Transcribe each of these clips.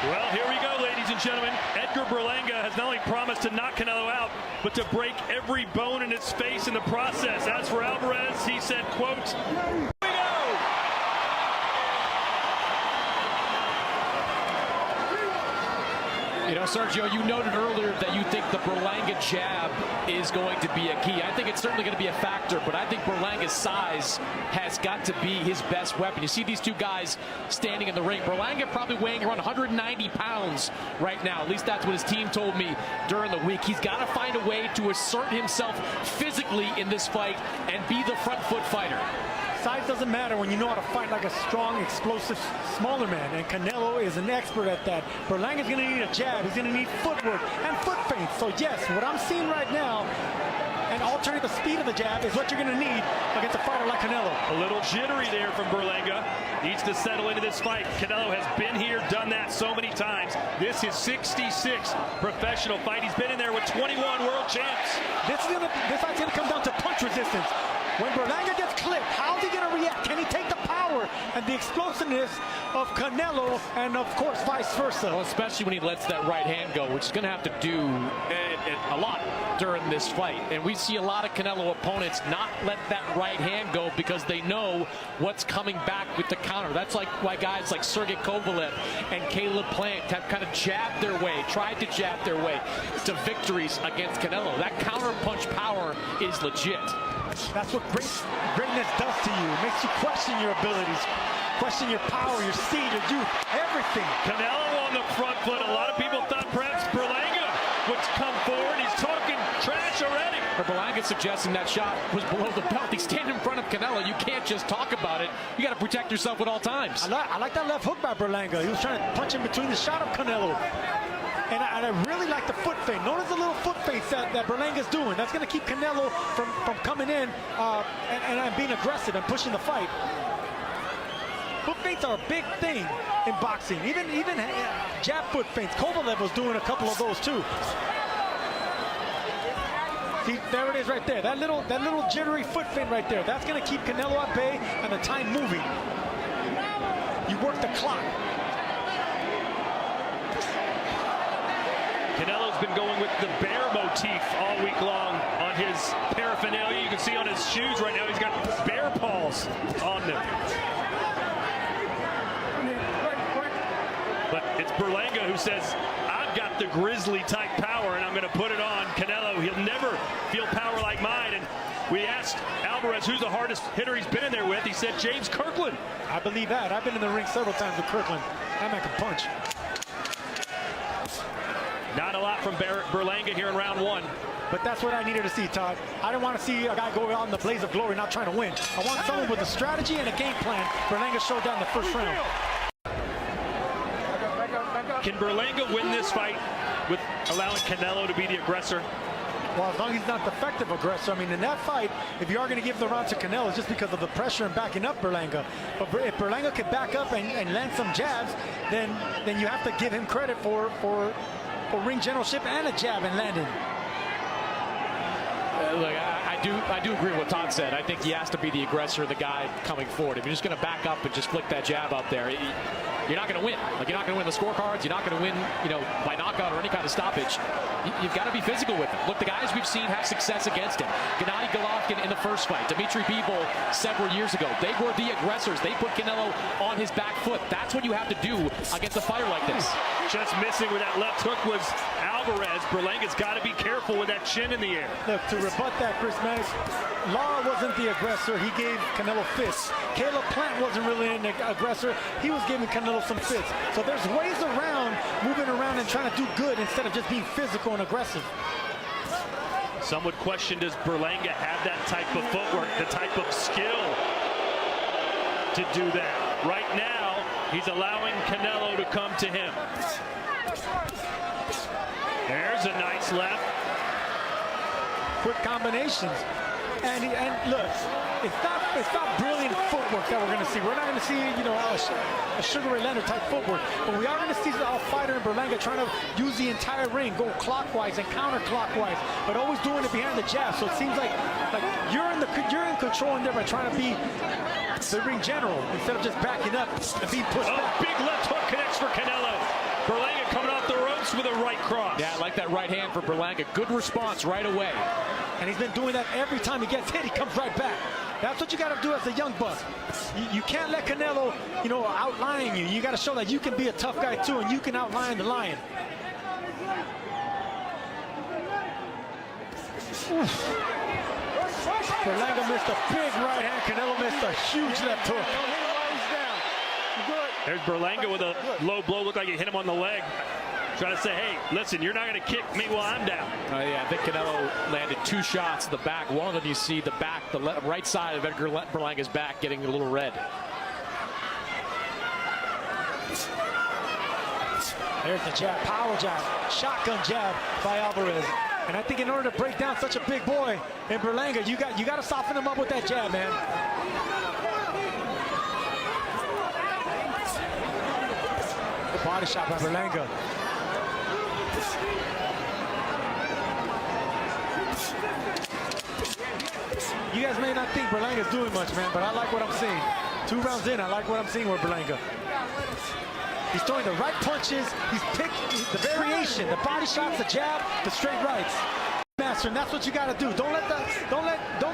Well, here we go, ladies and gentlemen. Edgar Berlanga has not only promised to knock Canelo out, but to break every bone in his face in the process. As for Alvarez, he said, quote, "Here we go." You know, Sergio, you noted earlier that you think the Berlanga jab is going to be a key. I think it's certainly going to be a factor, but I think Berlanga's size has got to be his best weapon. You see these two guys standing in the ring. Berlanga probably weighing around 190 pounds right now. At least that's what his team told me during the week. He's got to find a way to assert himself physically in this fight and be the front foot fighter. Size doesn't matter when you know how to fight like a strong, explosive, smaller man, and Canelo is an expert at that. Berlanga's going to need a jab. He's going to need footwork and foot feints. So yes, what I'm seeing right now, and alternate the speed of the jab, is what you're going to need against a fighter like Canelo. A little jittery there from Berlanga. Needs to settle into this fight. Canelo has been here, done that so many times. This is 66th professional fight. He's been in there with 21 world champs. This fight's going to come down to punch resistance. When Berlanga gets clipped, how's he going to react? Can he take the power and the explosiveness of Canelo, and of course vice versa? Well, especially when he lets that right hand go, which is going to have to do a lot during this fight. And we see a lot of Canelo opponents not let that right hand go because they know what's coming back with the counter. That's like why guys like Sergey Kovalev and Caleb Plant have kind of jabbed their way, tried to jab their way to victories against Canelo. That counter punch power is legit. That's what greatness does to you. It makes you question your abilities, question your power, your speed, your youth, everything. Canelo on the front foot. A lot of people thought perhaps Berlanga would come forward. He's talking trash already. Berlanga suggesting that shot was below the belt. He's standing in front of Canelo. You can't just talk about it. You got to protect yourself at all times. I like that left hook by Berlanga. He was trying to punch in between the shot of Canelo. And I really like the foot feint. Notice the little foot feint that Berlanga's doing. That's going to keep Canelo from coming in and being aggressive and pushing the fight. Foot feints are a big thing in boxing. Even jab foot feints. Kovalev was doing a couple of those too. See, there it is right there. That little jittery foot feint right there. That's going to keep Canelo at bay and the time moving. You work the clock. Canelo's been going with the bear motif all week long on his paraphernalia. You can see on his shoes right now, he's got bear paws on them. But it's Berlanga who says, I've got the grizzly type power and I'm going to put it on Canelo. He'll never feel power like mine. And we asked Alvarez who's the hardest hitter he's been in there with. He said James Kirkland. I believe that. I've been in the ring several times with Kirkland. That man can punch. Not a lot from Berlanga here in round one. But that's what I needed to see, Todd. I didn't want to see a guy go out in the blaze of glory not trying to win. I want someone with a strategy and a game plan. Berlanga showed that in the first round. Can Berlanga win this fight with allowing Canelo to be the aggressor? Well, as long as he's not the effective aggressor. I mean, in that fight, if you are going to give the round to Canelo, it's just because of the pressure and backing up Berlanga. But if Berlanga can back up and land some jabs, then you have to give him credit for ring generalship and a jab and landing. Look, I do agree with what Todd said. I think he has to be the aggressor, the guy coming forward. If you're just going to back up and just flick that jab out there, you're not going to win. Like, you're not going to win the scorecards. You're not going to win, by knockout or any kind of stoppage. You've got to be physical with him. Look, the guys we've seen have success against him. Gennady Golovkin in the first fight. Dmitry Bivol several years ago. They were the aggressors. They put Canelo on his back foot. That's what you have to do against a fighter like this. Just missing with that left hook was Alvarez. Berlanga's got to be careful with that chin in the air. Look, to rebut that, Chris Maddox, Lara wasn't the aggressor. He gave Canelo fists. Caleb Plant wasn't really an aggressor. He was giving Canelo some fists. So there's ways around moving around and trying to do good instead of just being physical and aggressive. Some would question, does Berlanga have that type of footwork, the type of skill to do that? Right now, he's allowing Canelo to come to him. There's a nice left. Quick combinations. And look, it's not brilliant footwork that we're going to see. We're not going to see, a Sugar Ray Leonard type footwork. But we are going to see a fighter in Berlanga trying to use the entire ring, go clockwise and counterclockwise, but always doing it behind the jab. So it seems like you're in control in there by trying to be the ring general instead of just backing up and being pushed back. Big left hook connects for Canelo. Berlanga coming off the ropes with a right cross. Yeah, I like that right hand for Berlanga. Good response right away. And he's been doing that every time he gets hit, he comes right back. That's what you got to do as a young buck. You can't let Canelo, outline you. You got to show that you can be a tough guy too, and you can outline the lion. Berlanga missed a big right hand. Canelo missed a huge left hook. There's Berlanga with a low blow. Looked like he hit him on the leg. Trying to say, hey, listen, you're not going to kick me while I'm down. Yeah, I think Canelo landed 2 shots to the back. One of them you see the back, the right side of Edgar Berlanga's back getting a little red. There's the jab, power jab, shotgun jab by Alvarez. And I think in order to break down such a big boy in Berlanga, you got to soften him up with that jab, man. The body shot by Berlanga. You guys may not think Berlanga's doing much, man, but I like what I'm seeing. 2 rounds in, I like what I'm seeing with Berlanga. He's throwing the right punches. He's picking the variation, the body shots, the jab, the straight rights. Master, and that's what you got to do. Don't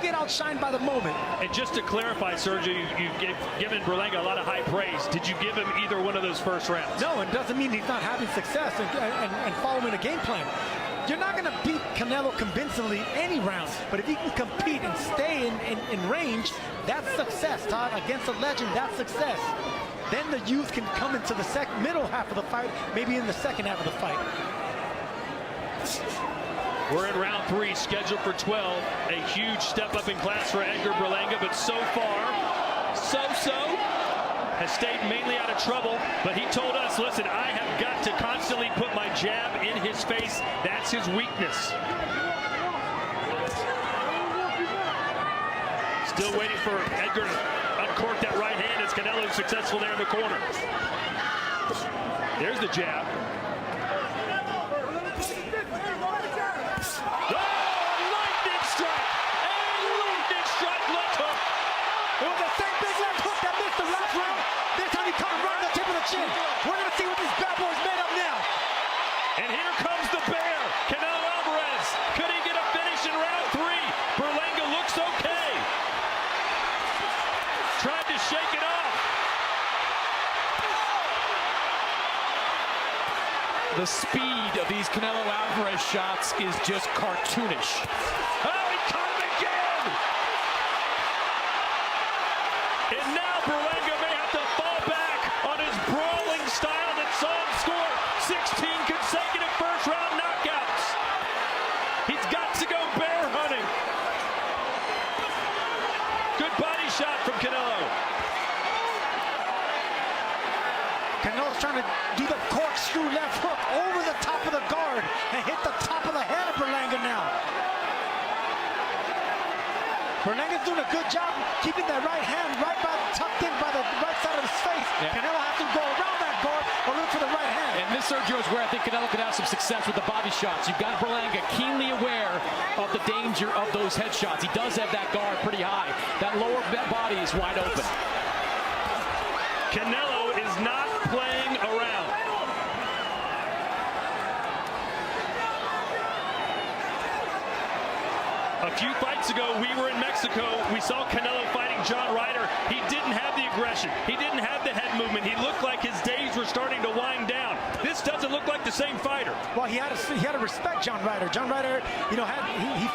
get outshined by the moment. And just to clarify, Sergio, you've given Berlanga a lot of high praise. Did you give him either one of those first rounds? No, it doesn't mean he's not having success and following a game plan. You're not going to beat Canelo convincingly any round, but if he can compete and stay in range, that's success, Todd. Against a legend, that's success. Then the youth can come into the middle half of the fight, maybe in the second half of the fight. We're in round 3, scheduled for 12. A huge step up in class for Edgar Berlanga, but so far, has stayed mainly out of trouble. But he told us, listen, I have got to constantly put my jab in his face. That's his weakness. Still waiting for Edgar to uncork that right hand as Canelo successful there in the corner. There's the jab. We're going to see what these bad boys made of now. And here comes the bear, Canelo Alvarez. Could he get a finish in round 3? Berlanga looks okay. Tried to shake it off. The speed of these Canelo Alvarez shots is just cartoonish. Oh, he caught him again. And now Berlanga may have to fall back on his brawling style that saw him score 16 consecutive first-round knockouts. He's got to go bear hunting. Good body shot from Canelo. Canelo's trying to do the corkscrew left hook over the top of the guard and hit the top of the head of Berlanga now. Berlanga's doing a good job keeping that right hand tucked in by the right side of his face. Yeah. Canelo has to go around that guard or look for the right hand. And this, Sergio, is where I think Canelo could have some success with the body shots. You've got Berlanga keenly aware of the danger of those headshots. He does have that guard pretty high. That lower body is wide open. Canelo is not playing around. A few fights ago, we were in Mexico. We saw Canelo fighting John Ryder. He didn't have the aggression. He didn't have the head movement. He looked like his days were starting to wind down. This doesn't look like the same fighter. Well, he had to respect John Ryder. John Ryder, he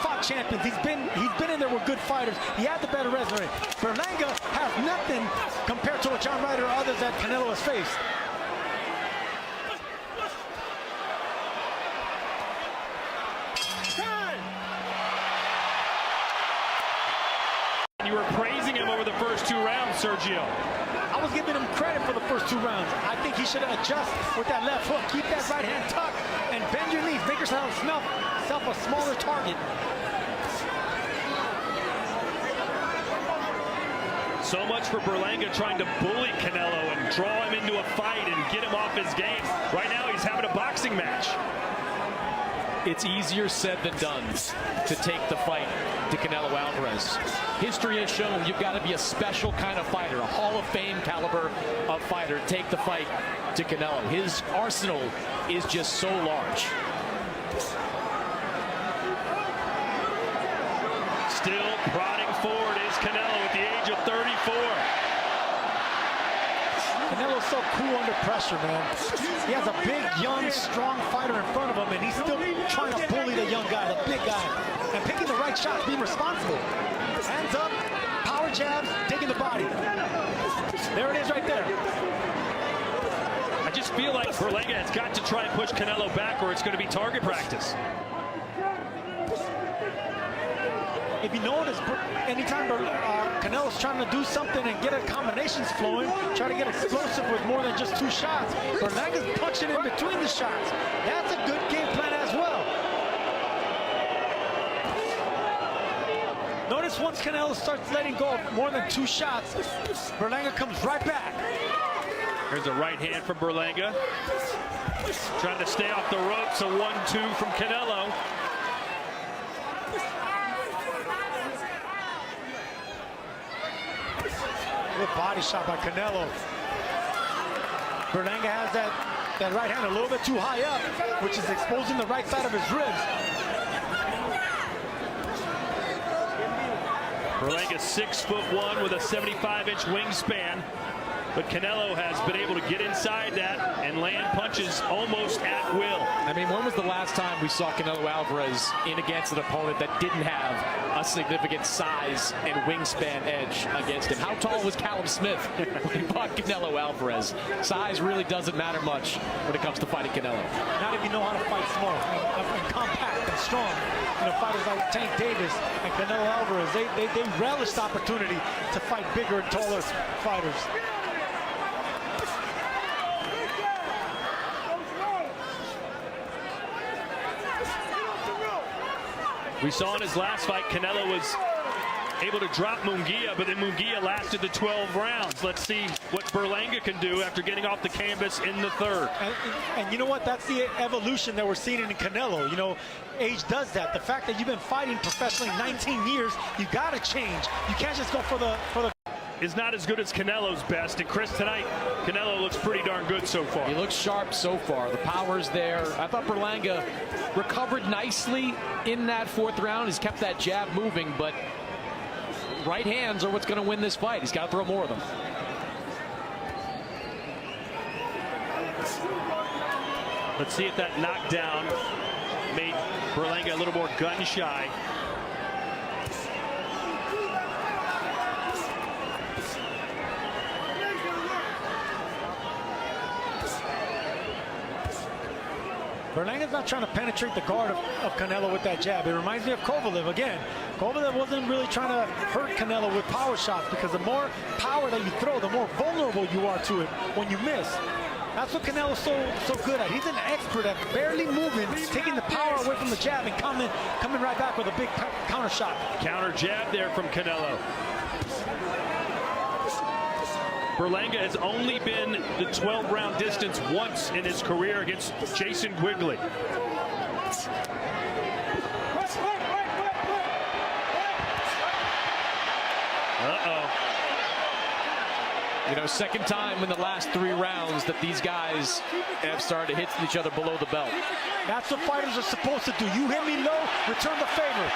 fought champions. He's been in there with good fighters. He had the better resume. Berlanga has nothing compared to what John Ryder or others that Canelo has faced. You were praising him over the first 2 rounds, Sergio. I was giving him credit for the first 2 rounds. I think he should adjust with that left hook. Keep that right hand tucked and bend your knees. Make yourself a smaller target. So much for Berlanga trying to bully Canelo and draw him into a fight and get him off his game. Right now he's having a boxing match. It's easier said than done to take the fight to Canelo Alvarez. History has shown you've got to be a special kind of fighter, a Hall of Fame caliber fighter to take the fight to Canelo. His arsenal is just so large. Still prodding forward is Canelo at the age of 34. Canelo's so cool under pressure, man. He has a big, young, strong fighter in front of him, and he's still trying to bully the young guy, the big guy, and picking the right shots, being responsible. Hands up, power jabs, digging the body. There it is right there. I just feel like Berlanga has got to try and push Canelo back, or it's going to be target practice. If you notice, anytime Canelo's trying to do something and get combinations flowing, try to get explosive with more than just 2 shots, Berlanga's punching in between the shots. That's a good game plan as well. Notice once Canelo starts letting go of more than 2 shots, Berlanga comes right back. Here's a right hand from Berlanga. Trying to stay off the ropes, a 1-2 from Canelo. Good body shot by Canelo. Berlanga has that right hand a little bit too high up, which is exposing the right side of his ribs. Berlanga's 6'1" with a 75-inch wingspan, but Canelo has been able to get inside that and land punches almost at will. I mean, when was the last time we saw Canelo Alvarez in against an opponent that didn't have a significant size and wingspan edge against him? How tall was Callum Smith when he fought Canelo Alvarez? Size really doesn't matter much when it comes to fighting Canelo. Not if you know how to fight small and compact and strong. You know, fighters like Tank Davis and Canelo Alvarez, they relish the opportunity to fight bigger and taller fighters. We saw in his last fight, Canelo was able to drop Munguia, but then Munguia lasted the 12 rounds. Let's see what Berlanga can do after getting off the canvas in the 3rd. And you know what? That's the evolution that we're seeing in Canelo. You know, age does that. The fact that you've been fighting professionally 19 years, you got to change. You can't just go for the is not as good as Canelo's best. And Chris, tonight, Canelo looks pretty darn good so far. He looks sharp so far. The power's there. I thought Berlanga recovered nicely in that 4th round. He's kept that jab moving, but right hands are what's going to win this fight. He's got to throw more of them. Let's see if that knockdown made Berlanga a little more gun shy. Berlanga's not trying to penetrate the guard of Canelo with that jab. It reminds me of Kovalev again. Kovalev wasn't really trying to hurt Canelo with power shots, because the more power that you throw, the more vulnerable you are to it when you miss. That's what Canelo's so good at. He's an expert at barely moving, taking the power away from the jab and coming right back with a big counter shot. Counter jab there from Canelo. Berlanga has only been the 12-round distance once in his career against Jason Quigley. Uh-oh. You know, 2nd time in the last 3 rounds that these guys have started to hit each other below the belt. That's what fighters are supposed to do. You hit me low, return the favor.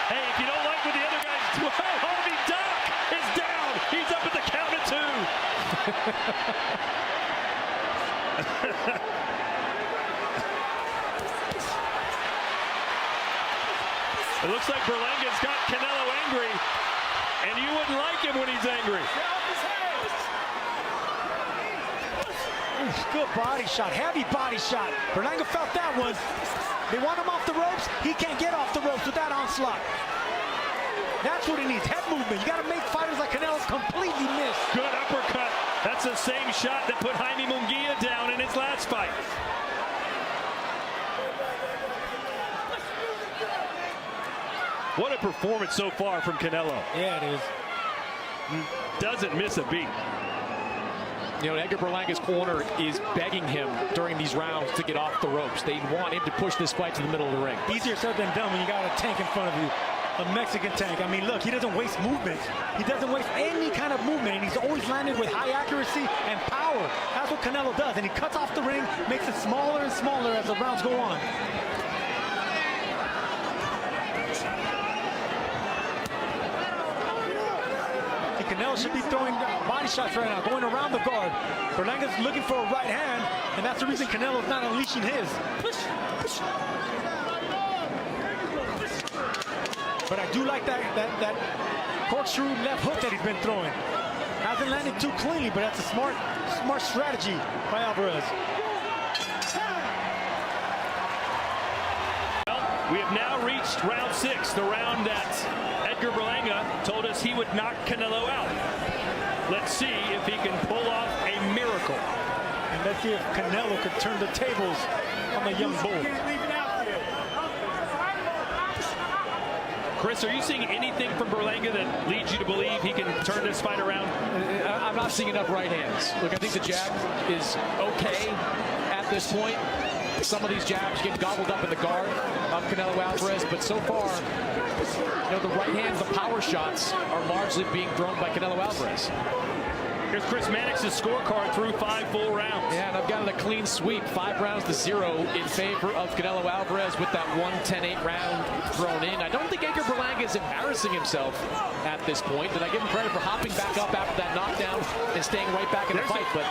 Hey, if you don't like what the other guys do, Harvey Dock is down. He's up at the count of 2. It looks like Berlanga's got Canelo angry, and you wouldn't like him when he's angry. Good body shot, heavy body shot. Berlanga felt that one. They want him off the ropes. He can't get off the ropes with that onslaught. That's what he needs, head movement. You got to make fighters like Canelo completely miss. Good uppercut. That's the same shot that put Jaime Munguia down in his last fight. What a performance so far from Canelo. Yeah, it is. Doesn't miss a beat. You know, Edgar Berlanga's corner is begging him during these rounds to get off the ropes. They want him to push this fight to the middle of the ring. Easier said than done when you got a tank in front of you. a Mexican tank. I mean, look, he doesn't waste movement. He doesn't waste any kind of movement, and he's always landed with high accuracy and power. That's what Canelo does, and he cuts off the ring, makes it smaller and smaller as the rounds go on. Canelo should be throwing body shots right now, going around the guard. Berlanga's looking for a right hand, and that's the reason Canelo's not unleashing his. But I do like that corkscrew left hook that he's been throwing. Hasn't landed too cleanly, but that's a smart strategy by Alvarez. Well, we have now reached round 6, the round that Edgar Berlanga told us he would knock Canelo out. Let's see if he can pull off a miracle. And let's see if Canelo could turn the tables on the young bull. Chris, are you seeing anything from Berlanga that leads you to believe he can turn this fight around? I'm not seeing enough right hands. Look, I think the jab is okay at this point. Some of these jabs get gobbled up in the guard of Canelo Alvarez, but so far, you know, the right hands, the power shots are largely being thrown by Canelo Alvarez. Here's Chris Mannix's scorecard through 5 full rounds. Yeah, and I've got it a clean sweep, 5 rounds to 0 in favor of Canelo Alvarez with that 1-10-8 round thrown in. I don't think Edgar Berlanga is embarrassing himself at this point. Did I give him credit for hopping back up after that knockdown and staying right back in the fight? But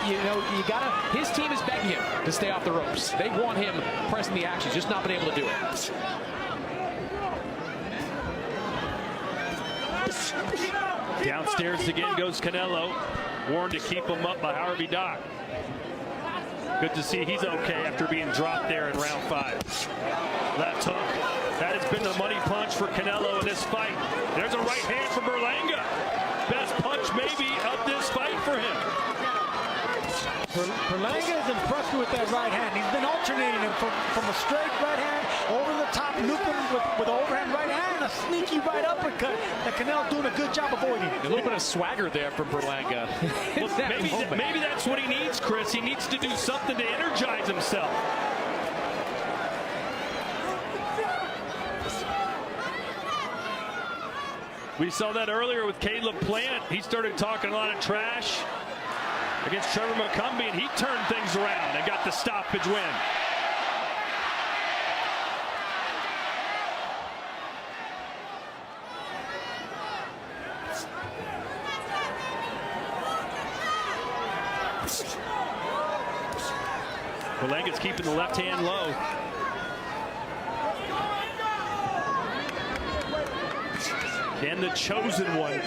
you know, you gotta. His team is begging him to stay off the ropes. They want him pressing the action, just not been able to do it. Downstairs again goes Canelo, warned to keep him up by Harvey Dock. Good to see he's okay after being dropped there in round 5. Left hook. That has been the money punch for Canelo in this fight. There's a right hand from Berlanga. Best punch maybe of this fight for him. Berlanga is impressed with that right hand. He's been alternating him from a straight right hand over the top, looping with an overhand right hand, a sneaky right uppercut that Canelo doing a good job avoiding. A little bit of swagger there from Berlanga. Well, maybe that's what he needs, Chris. He needs to do something to energize himself. We saw that earlier with Caleb Plant. He started talking a lot of trash against Trevor McCumbee, and he turned things around and got the stoppage win. Berlanga's keeping the left hand low. And the chosen one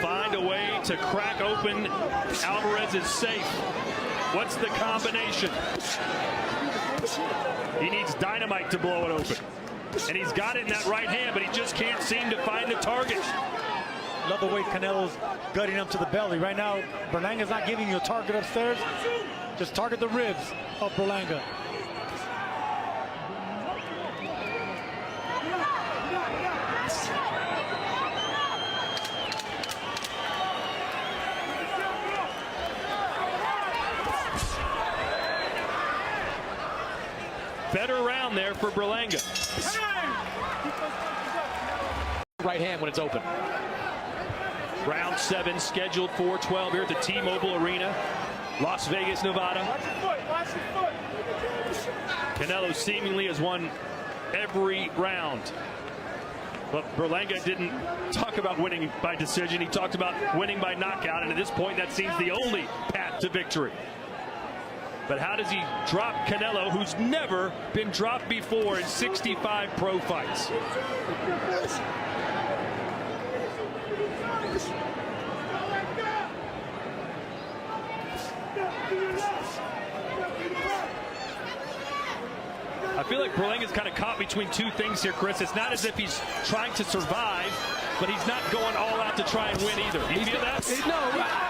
find a way to crack open Alvarez's safe. What's the combination? He needs dynamite to blow it open. And he's got it in that right hand, but he just can't seem to find the target. Love the way Canelo's gutting him to the belly. Right now, Berlanga's not giving you a target upstairs. Just target the ribs of Berlanga. Better round there for Berlanga. Right hand when it's open. Round 7 scheduled for 12 here at the T-Mobile Arena, Las Vegas, Nevada. Canelo seemingly has won every round. But Berlanga didn't talk about winning by decision. He talked about winning by knockout, and at this point that seems the only path to victory. But how does he drop Canelo, who's never been dropped before in 65 pro fights? I feel like Berlanga's kind of caught between two things here, Chris. It's not as if he's trying to survive, but he's not going all out to try and win either. Do you feel that? No,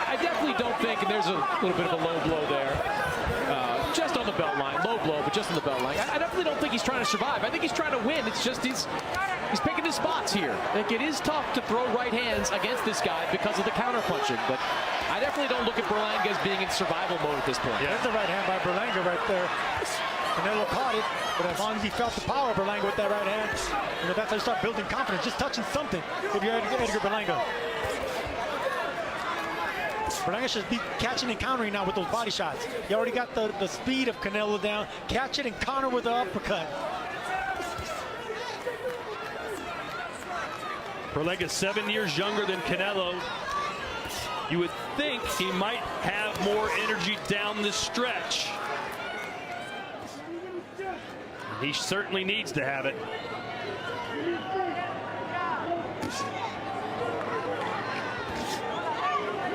I definitely don't think, and there's a little bit of a low blow there. Just on the belt line, low blow, but just on the belt line. I definitely don't think he's trying to survive. I think he's trying to win. It's just he's picking his spots here. Like, it is tough to throw right hands against this guy because of the counter punching, but I definitely don't look at Berlanga as being in survival mode at this point. Yeah, that's the right hand by Berlanga right there. Canelo caught it, but as long as he felt the power of Berlanga with that right hand, that's how you start building confidence, just touching something if you're Edgar Berlanga. Berlanga should be catching and countering now with those body shots. You already got the speed of Canelo down. Catch it and counter with the uppercut. Berlanga 7 years younger than Canelo. You would think he might have more energy down the stretch. He certainly needs to have it.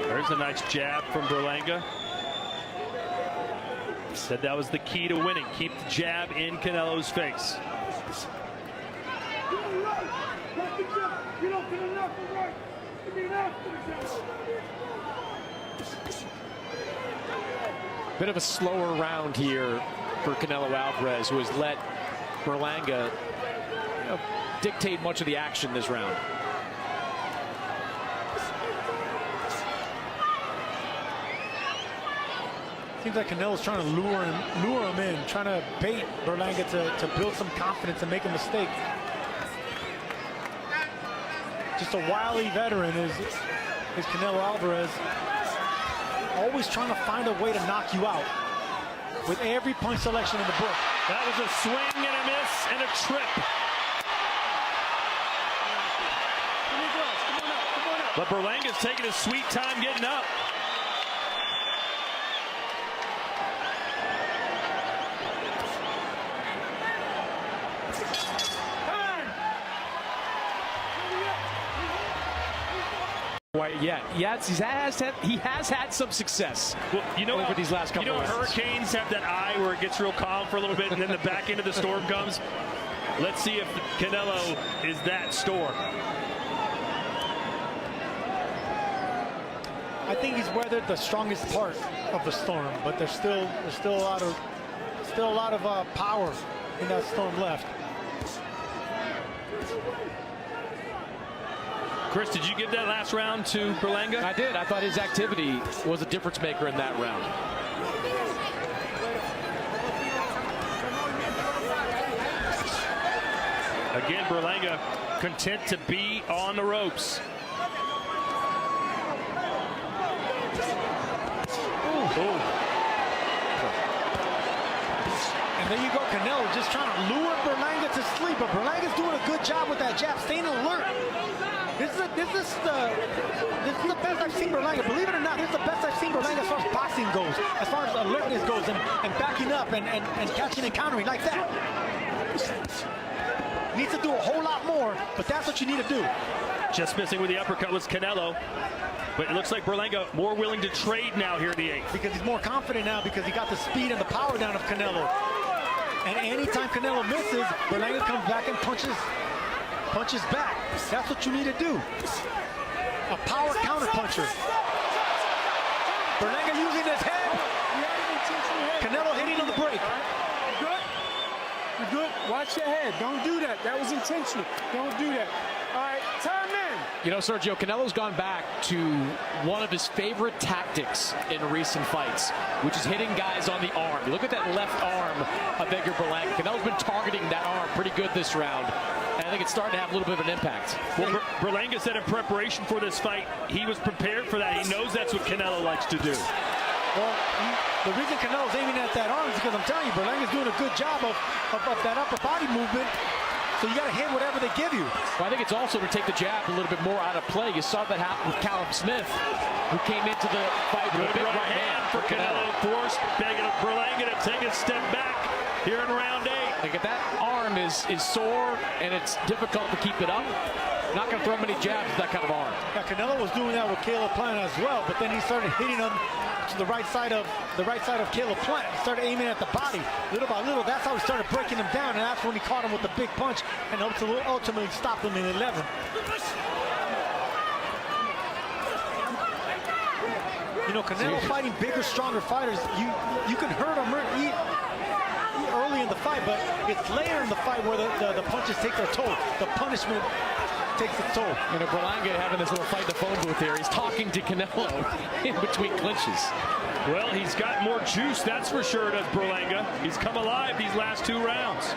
There's a nice jab from Berlanga. Said that was the key to winning. Keep the jab in Canelo's face. Bit of a slower round here for Canelo Alvarez, who has let Berlanga dictate much of the action this round. Seems like Canelo's trying to lure him in, trying to bait Berlanga to build some confidence and make a mistake. Just a wily veteran is Canelo Alvarez. Always trying to find a way to knock you out with every punch selection in the book. That was a swing and a miss and a trip. But Berlanga's taking his sweet time getting up. Yeah, he has had some success. Well, over these last couple of rounds. Hurricanes have that eye where it gets real calm for a little bit, and then the back end of the storm comes. Let's see if Canelo is that storm. I think he's weathered the strongest part of the storm, but there's still a lot of power in that storm left. Chris, did you give that last round to Berlanga? I did. I thought his activity was a difference maker in that round. Again, Berlanga content to be on the ropes. Ooh. And there you go, Canelo just trying to lure Berlanga to sleep, but Berlanga's doing a good job with that jab, staying alert. This is the best I've seen Berlanga. Believe it or not, this is the best I've seen Berlanga as far as boxing goes, as far as alertness goes, and backing up and catching and countering like that. Needs to do a whole lot more, but that's what you need to do. Just missing with the uppercut was Canelo, but it looks like Berlanga more willing to trade now here in the 8th. Because he's more confident now because he got the speed and the power down of Canelo. And anytime Canelo misses, Berlanga comes back and punches back. That's what you need to do. A power counter puncher. Berlanga using his head. Canelo hitting on the break. You're good. Watch your head. Don't do that. That was intentional. Don't do that. All right, time in. You know, Sergio, Canelo's gone back to one of his favorite tactics in recent fights, which is hitting guys on the arm. You look at that left arm of Edgar Berlanga. Canelo's been targeting that arm pretty good this round. And I think it's starting to have a little bit of an impact. Well, Berlanga said in preparation for this fight, he was prepared for that. He knows that's what Canelo likes to do. Well, the reason Canelo's aiming at that arm is because I'm telling you, Berlanga's doing a good job of that upper body movement. So you got to hit whatever they give you. Well, I think it's also to take the jab a little bit more out of play. You saw that happen with Callum Smith, who came into the fight with a big right hand for Canelo. Forced Berlanga to take a step back here in round 8. Like if that arm is sore and it's difficult to keep it up, not going to throw many jabs with that kind of arm. Yeah, Canelo was doing that with Caleb Plant as well, but then he started hitting him to the right side of Caleb Plant. He started aiming at the body little by little. That's how he started breaking him down, and that's when he caught him with the big punch and ultimately stopped him in 11. You know, Canelo fighting bigger, stronger fighters, you can hurt him early in the fight, but it's later in the fight where the punches take their toll. The punishment takes its toll. You know, Berlanga having this little fight in the phone booth here. He's talking to Canelo in between clinches. Well, he's got more juice, that's for sure, does Berlanga. He's come alive these last 2 rounds.